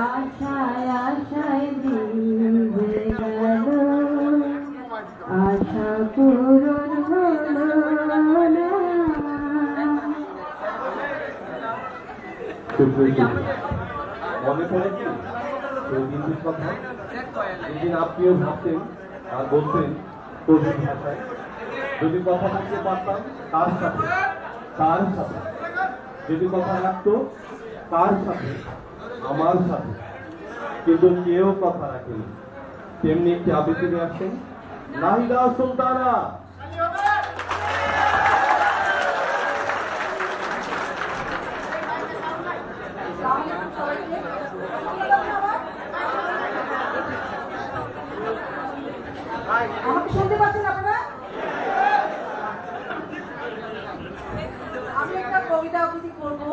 আশায় আশায় দিন যে গেল, আশা পূরণ হলো না। মনে পড়ে কি সেই দিনটির কথা, যেদিন আপনিও ভাবতেন আর বলতেন কবির ভাষায়, যদি কথা বলতে পারতাম তার সাথে, তার সাথে যদি কথা রাখতো তার সাথে, আমার সাথে, কিন্তু কেউ কথা রাখেনি। তেমনি একটি আবৃত্তি নিয়ে আসছেন নাহিদা সুলতানা। আমাকে শুনতে পাচ্ছেন আপনারা? আমি একটা কবিতা আবৃত্তি করবো।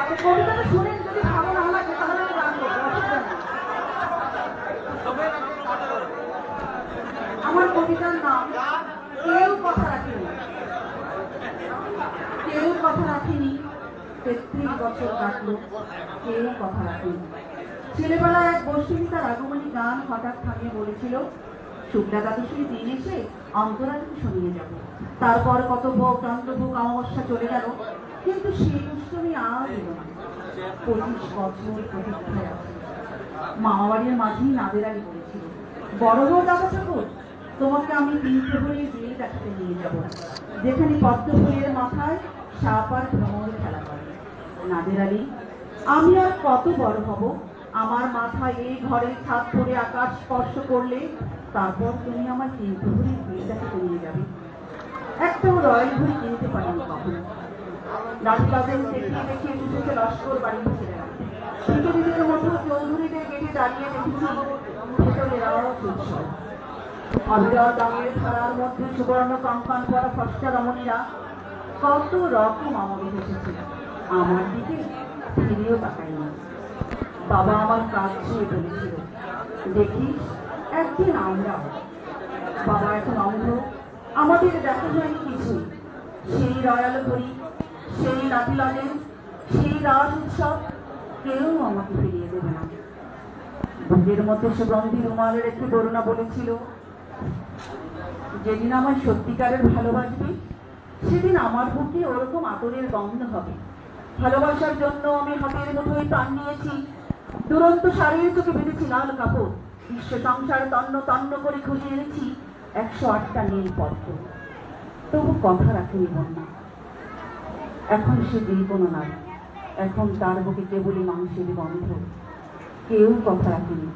আপনি কবিতাটা শুনেন, যদি ভালো না লাগে তাহলে আমি গান করবো। আমার কবিতার নাম কেউ কথা রাখেনি। কেউ কথা রাখেনি, ৩৩ বছর কাটলো, কেউ কথা রাখেনি। ছেলেবেলায় এক গোষ্ঠী তার আগমনী গান হঠাৎ থামিয়ে বলেছিল, শুক্লা দ্বাদশীর দিন এসে অন্তরালকে শুনিয়ে যাব। তারপর কত ভোগ অন্তভোগ অমাবস্যা চলে গেল, কিন্তু সেই দুষ্টমি আর এলো না। ২৫ বছর প্রতীক্ষায় আছে। মামা বাড়ির মাঝেই নাদের আলী বলেছিল, বড় বউ দাদা ঠাকুর, তোমাকে আমি ৩ প্রহরীর বিয়ে দেখাতে নিয়ে যাব, যেখানে পদ্ম ফুলের মাথায় সাপ আর ভ্রমর খেলা করে। নাদের আলী, আমি আর কত বড় হব? আমার মাথায় এই ঘরের ছাদ ধরে আকাশ স্পর্শ করলে তারপর তুমি আমার ৩ প্রহরীর বিয়ে দেখাতে নিয়ে যাবে। একটাও রয়্যাল ঘড়ি কিনতে পারিনি কখনো। রাজু কাজে দেখিয়ে দেখিয়ে উঠেছে লস্কর বাড়ির ছেলেরা। ভিতরীদের মতো চৌধুরীদের গেটে দাঁড়িয়ে দেখেছি ভেতরেরাও উৎসব। অবিরল রঙের ধারার মধ্যে সুবর্ণ কঙ্কন পরা ফর্সা রমণীরা কত রকম আমাকে এসেছে। আমার দিকে ফিরেও তাকায়নি। বাবা আমার কাজ ছুঁয়ে বলেছিল, দেখিস একদিন আমরা। বাবা এখন অন্ধ, আমাদের দেখা হয়নি কিছু। সেই রয়্যাল ঘড়ি, সেই লাঠি লজেন্স, সেই রাস উৎসব কেউ আমাকে ফিরিয়ে দেবে না। বুকের মধ্যে সুগন্ধি রুমালের একটি বরুণা বলেছিল, যেদিন আমার সত্যিকারের ভালোবাসবে সেদিন আমার বুকে ওরকম আদরের গন্ধ হবে। ভালোবাসার জন্য আমি হাতের মুঠোয় প্রাণ নিয়েছি, দুরন্ত শাড়ির চোখে বেঁধেছি লাল কাপড়, বিশ্ব সংসার তন্ন তন্ন করে খুঁজে এনেছি ১০৮টা নীল পদ্ম। তবু কথা রাখেনি বন্যা। এখন সে জীবনও নাই, এখন তার বুকে কেবলই মাংসের গন্ধ। কেউ কথা রাখেনি,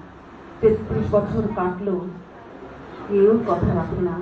৩৩ বছর কাটলো, কেউ কথা রাখে না।